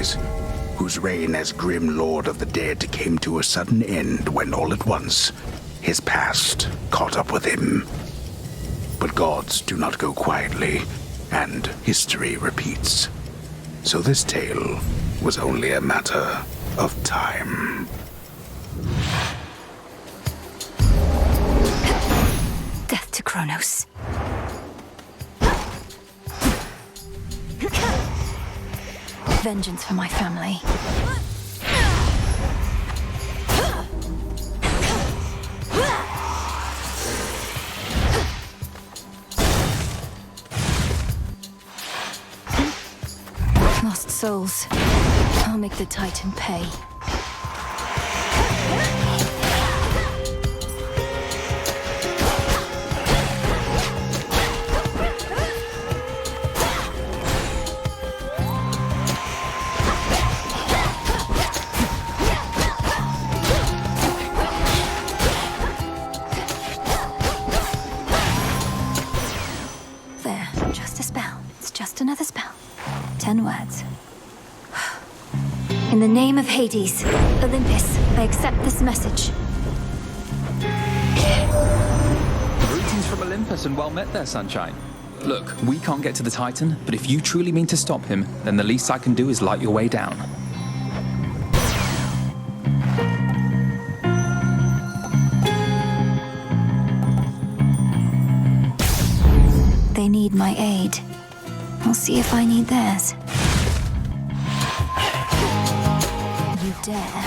Hades, whose reign as grim lord of the dead came to a sudden end when all at once his past caught up with him. But gods do not go quietly, and history repeats. So this tale was only a matter of time. Death to Kronos. Vengeance for my family. Lost souls. I'll make the Titan pay. There, just a spell. It's just another spell. 10 words. In the name of Hades, Olympus, I accept this message. Greetings from Olympus and well met there, Sunshine. Look, we can't get to the Titan, but if you truly mean to stop him, then the least I can do is light your way down. They need my aid. I'll see if I need theirs. You dare.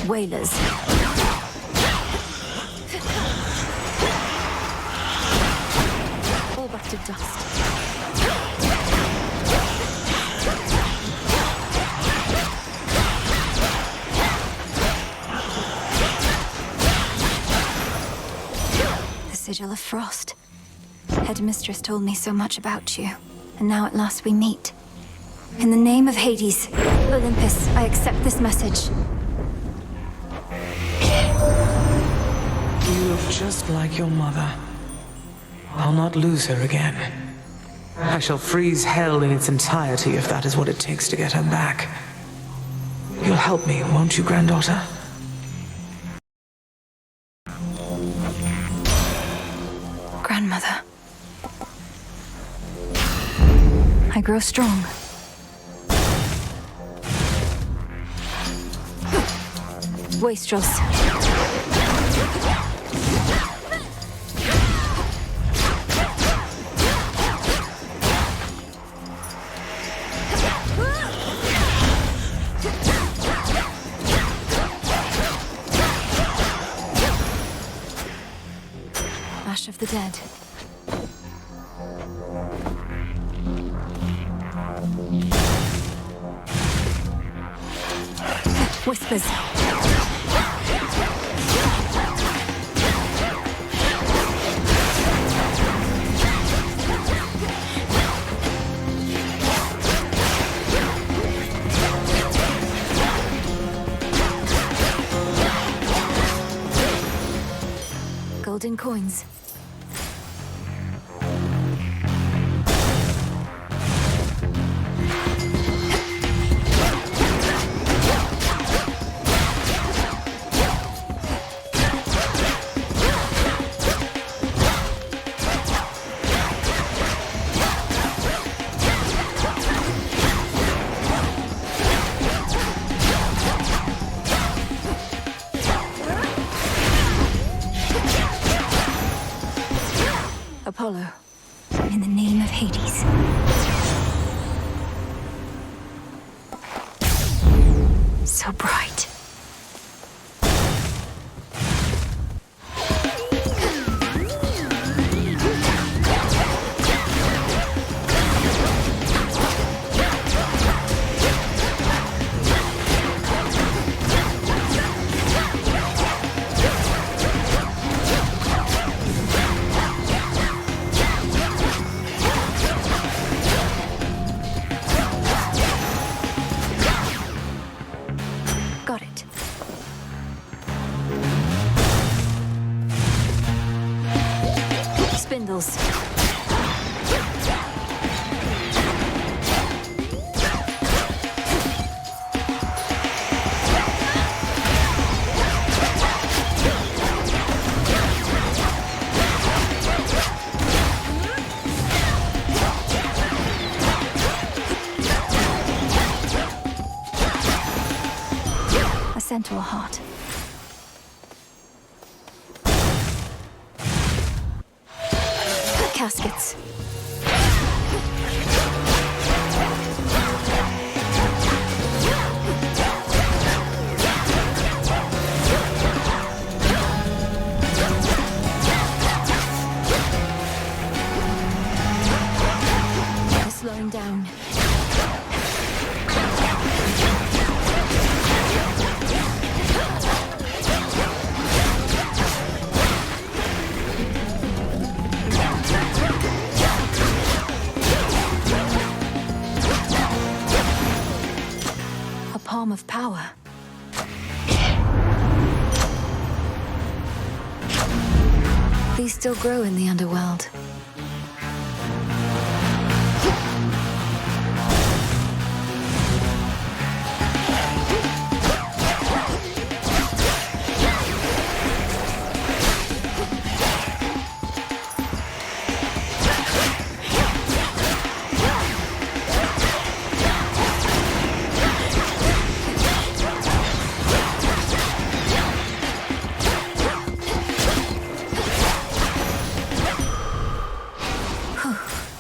Whalers. All back to dust. The Sigil of Frost. Headmistress told me so much about you, and now at last we meet. In the name of Hades, Olympus, I accept this message. You look just like your mother. I'll not lose her again. I shall freeze hell in its entirety if that is what it takes to get her back. You'll help me, won't you, granddaughter? Grandmother. I grow strong. Wastrels. Ash of the Dead. Whispers. Golden coins. Apollo, in the name of Hades. So bright. candles. A centaur heart. Caskets. They're slowing down. A palm of power. These still grow in the underworld.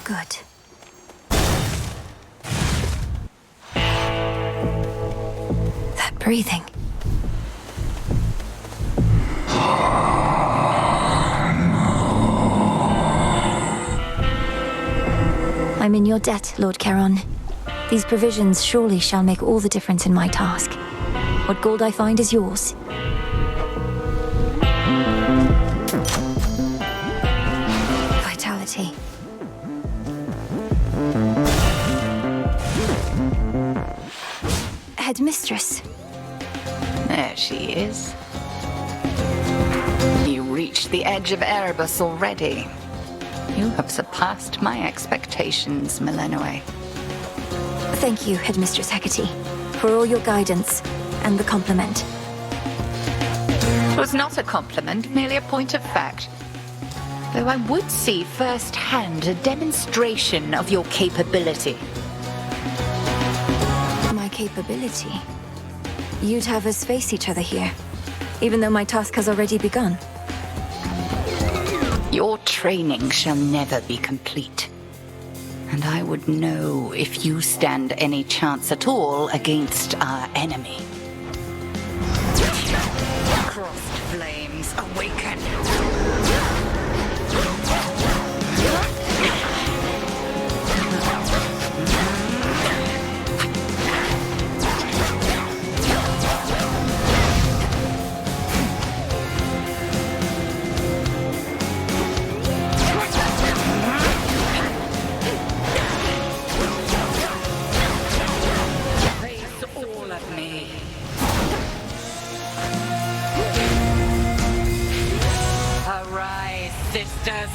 Good. That breathing. I'm in your debt, Lord Charon. These provisions surely shall make all the difference in my task. What gold I find is yours. Vitality. Headmistress. There she is. You reached the edge of Erebus already. You have surpassed my expectations, Millennium. Thank you, Headmistress Hecate, for all your guidance and the compliment. It was not a compliment, merely a point of fact. Though I would see firsthand a demonstration of your capability. My capability? You'd have us face each other here, even though my task has already begun. Your training shall never be complete. And I would know if you stand any chance at all against our enemy. Crossed flames, awaken! Sisters.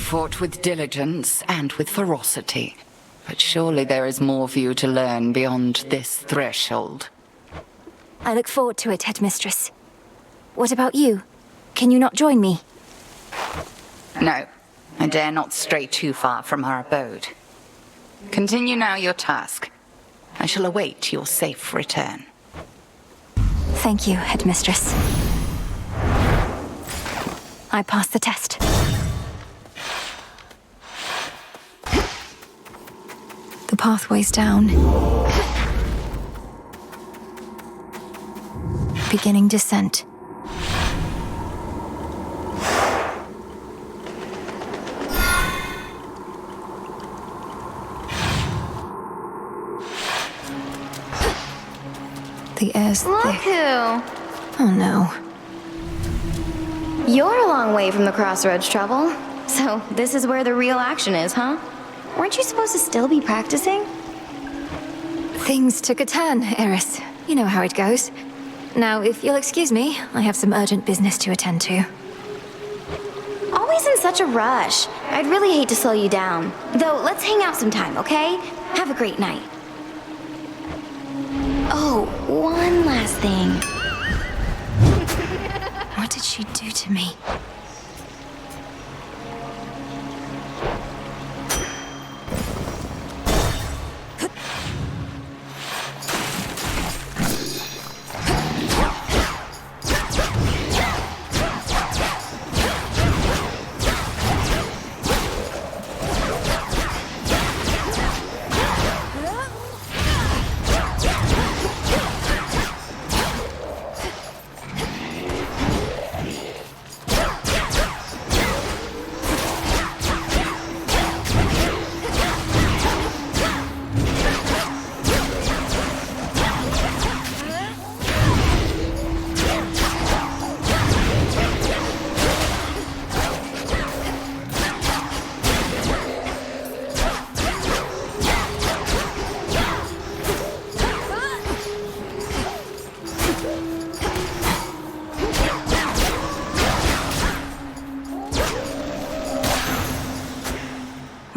fought with diligence and with ferocity. But surely there is more for you to learn beyond this threshold. I look forward to it, Headmistress. What about you? Can you not join me? No, I dare not stray too far from our abode. Continue now your task. I shall await your safe return. Thank you, Headmistress. I passed the test. The pathway's down. Beginning descent. The air's Look thick. who! Oh no. You're a long way from the crossroads, Trouble. So this is where the real action is, huh? Weren't you supposed to still be practicing? Things took a turn, Eris. You know how it goes. Now, if you'll excuse me, I have some urgent business to attend to. Always in such a rush. I'd really hate to slow you down. Though, let's hang out sometime, okay? Have a great night. Oh, one last thing. What did she do to me?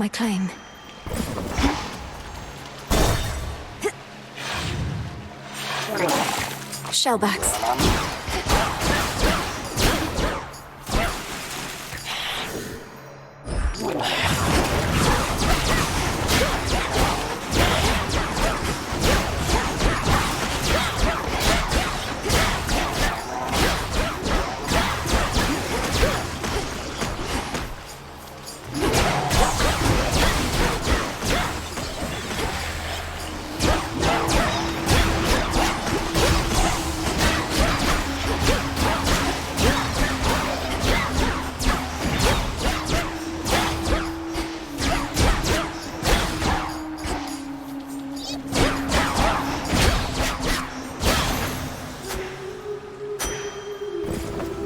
My claim. Shellbacks.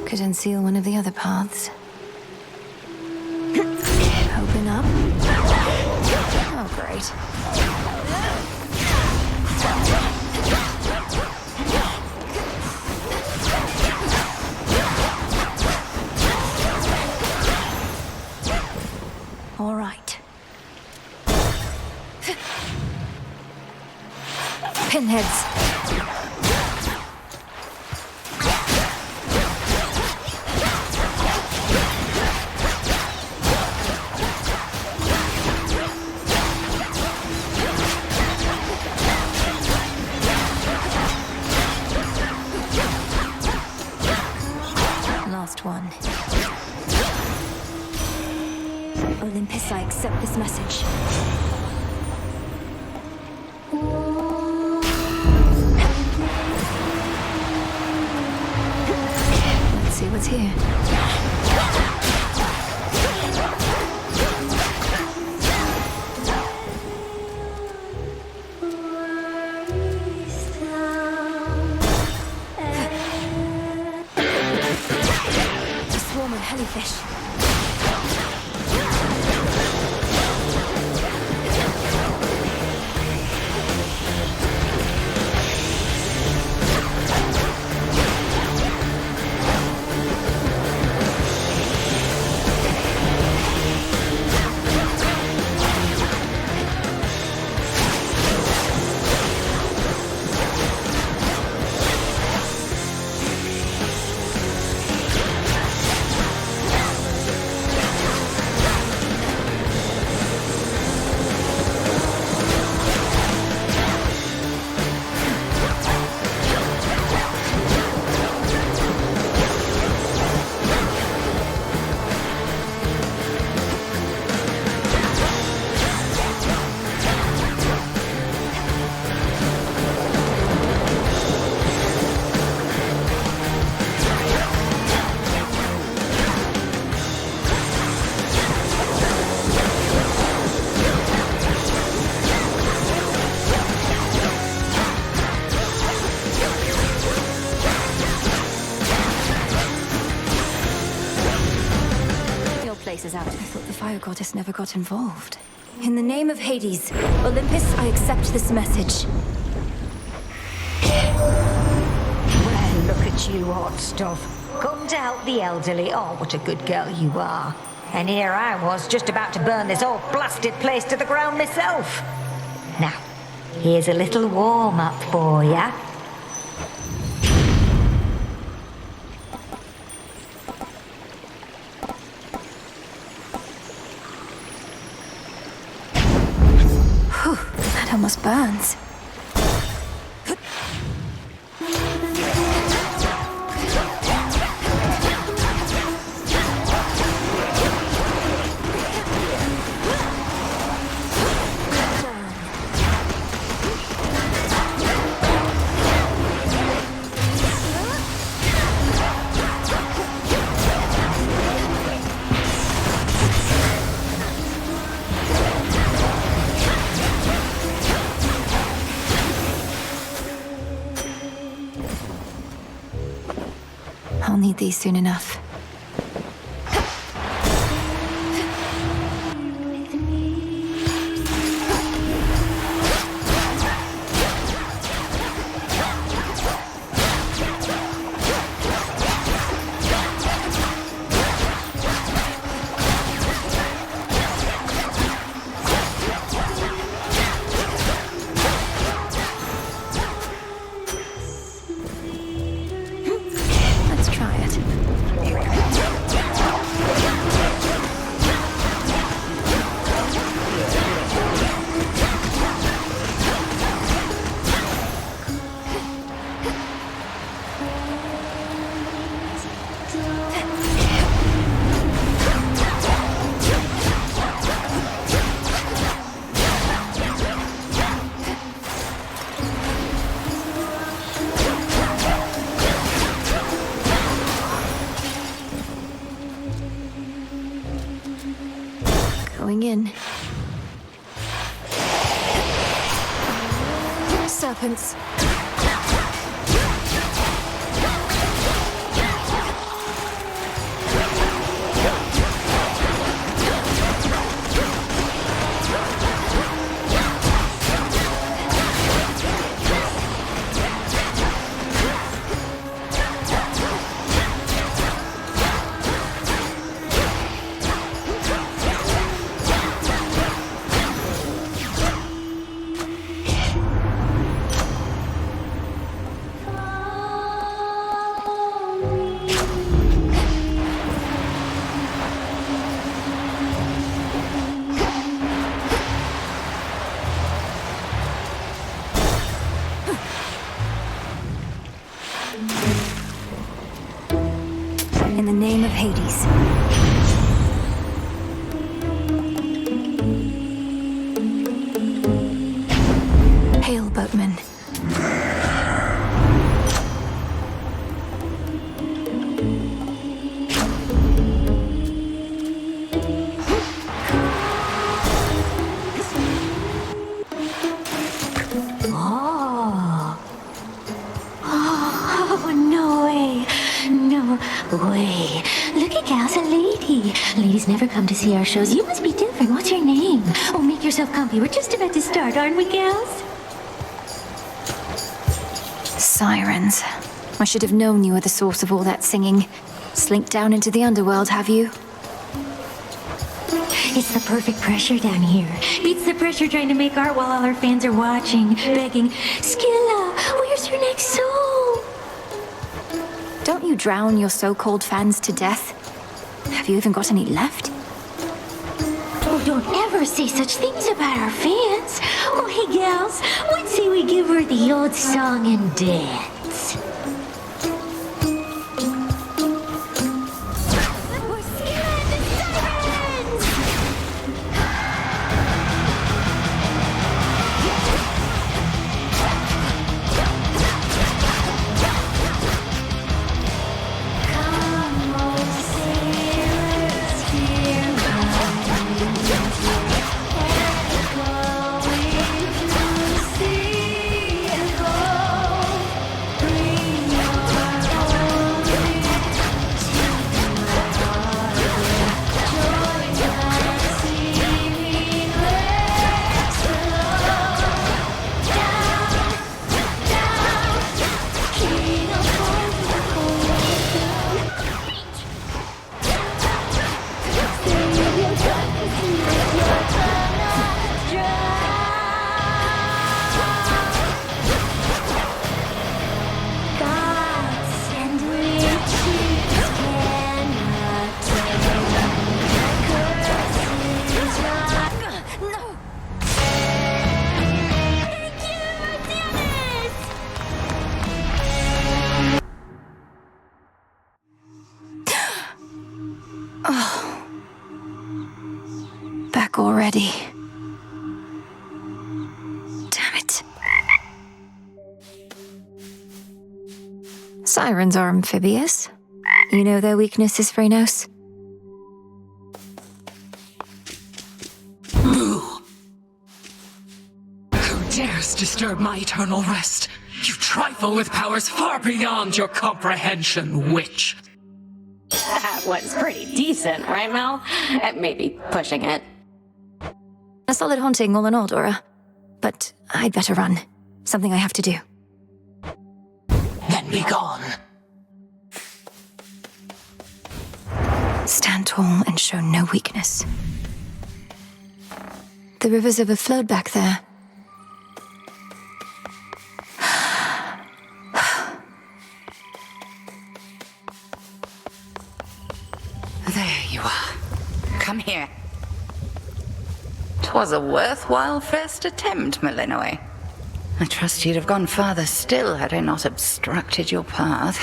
Could unseal one of the other paths. Open up. Oh, great. All right. Pinheads. Last one. Olympus, I accept this message. Let's see what's here. A swarm of jellyfish. fire goddess never got involved. In the name of Hades, Olympus, I accept this message. Well, look at you, hot stuff. Come to help the elderly. Oh, what a good girl you are. And here I was, just about to burn this whole blasted place to the ground myself. Now, here's a little warm-up for ya. That almost burns. I'll need these soon enough. Let's try it. Going in. Serpents. In the name of Hades. Hail, boatman. Oh, no way. No way. Look at Gal's a lady. Ladies never come to see our shows. You must be different. What's your name? Oh, make yourself comfy. We're just about to start, aren't we, gals? Sirens. I should have known you were the source of all that singing. Slinked down into the underworld, have you? It's the perfect pressure down here. Beats the pressure trying to make art while all our fans are watching, begging, Skilla, where's your next song? Don't you drown your so-called fans to death? Have you even got any left? Oh, don't ever say such things about our fans. Oh, hey, gals, what say we give her the old song and dance? We're Skilla and the Sirens! Come on, sailors, hear my already. Damn it. Sirens are amphibious. You know their weaknesses, Phrenos? Who dares disturb my eternal rest? You trifle with powers far beyond your comprehension, witch. That was pretty decent, right, Mel? Maybe pushing it. A solid haunting all in all, Dora. But I'd better run. Something I have to do. Then be gone. Stand tall and show no weakness. The rivers overflowed back there. There you are. Come here. 'Twas a worthwhile first attempt, Malinois. I trust you'd have gone farther still had I not obstructed your path.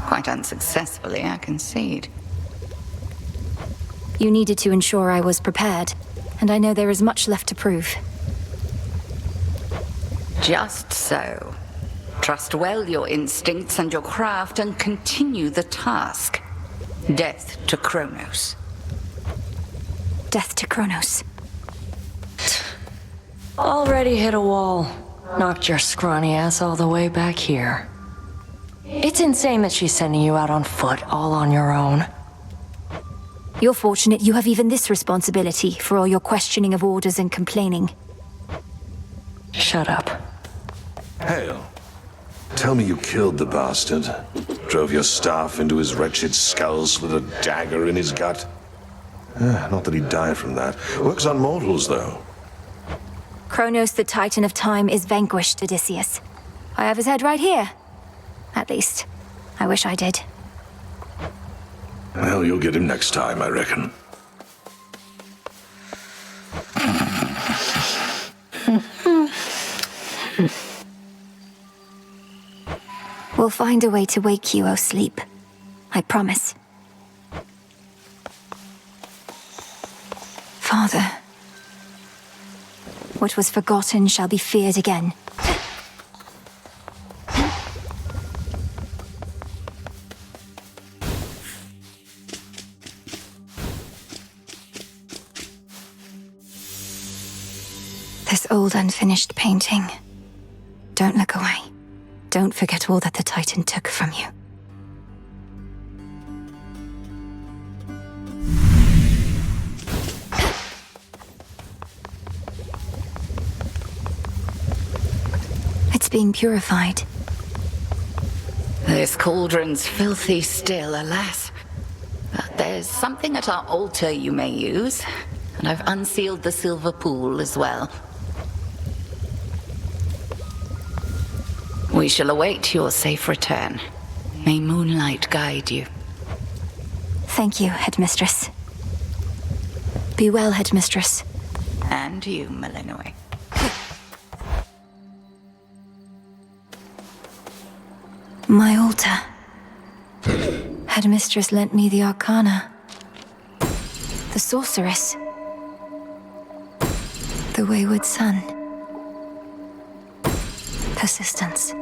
Quite unsuccessfully, I concede. You needed to ensure I was prepared, and I know there is much left to prove. Just so. Trust well your instincts and your craft and continue the task. Death to Kronos. Death to Kronos. Already hit a wall. Knocked your scrawny ass all the way back here. It's insane that she's sending you out on foot, all on your own. You're fortunate you have even this responsibility for all your questioning of orders and complaining. Shut up. Hale, tell me you killed the bastard. Drove your staff into his wretched skull, slid a dagger in his gut. Not that he'd die from that. Works on mortals, though. Kronos, the Titan of Time, is vanquished, Odysseus. I have his head right here. At least, I wish I did. Well, you'll get him next time, I reckon. We'll find a way to wake you, O sleep. I promise. Father, what was forgotten shall be feared again. This old unfinished painting. Don't look away. Don't forget all that the Titan took from you. It's being purified. This cauldron's filthy still, alas. But there's something at our altar you may use, and I've unsealed the silver pool as well. We shall await your safe return. May moonlight guide you. Thank you, Headmistress. Be well, Headmistress. And you, Malinois. My altar. Headmistress lent me the Arcana. The Sorceress. The Wayward Son. Persistence.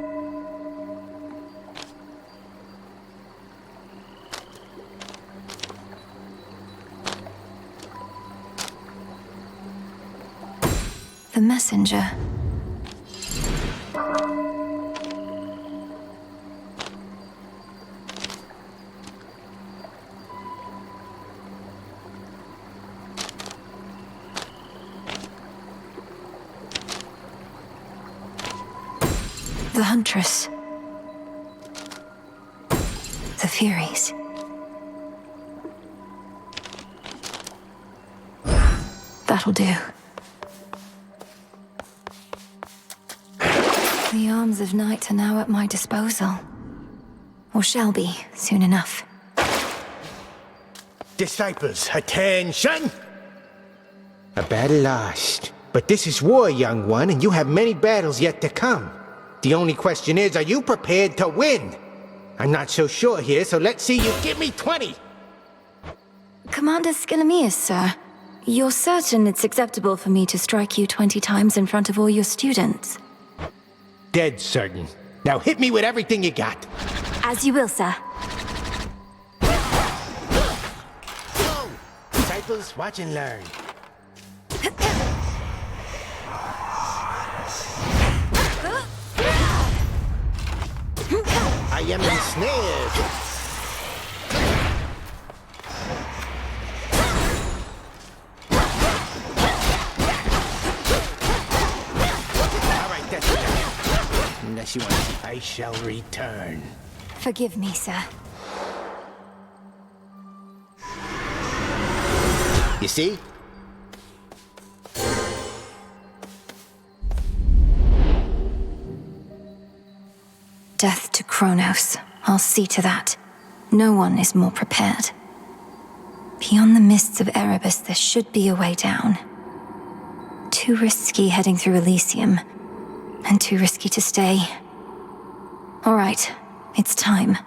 The messenger. The Huntress. The Furies. That'll do. The arms of night are now at my disposal. Or shall be, soon enough. Disciples, attention! A battle lost. But this is war, young one, and you have many battles yet to come. The only question is, are you prepared to win? I'm not so sure here, so let's see you give me 20! Commander Skilamius, sir. You're certain it's acceptable for me to strike you 20 times in front of all your students? Dead certain. Now hit me with everything you got. As you will, sir. Disciples, watch and learn. I am ensnared. All right, that's enough. Unless you want to, I shall return. Forgive me, sir. You see? Death to Kronos. I'll see to that. No one is more prepared. Beyond the mists of Erebus, there should be a way down. Too risky heading through Elysium, and too risky to stay. All right, it's time.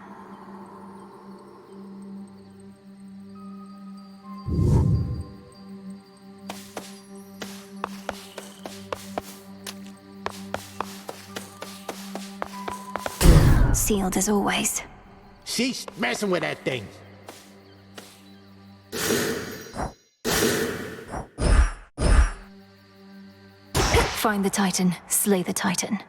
Sealed as always. Cease messing with that thing. Find the Titan, slay the Titan.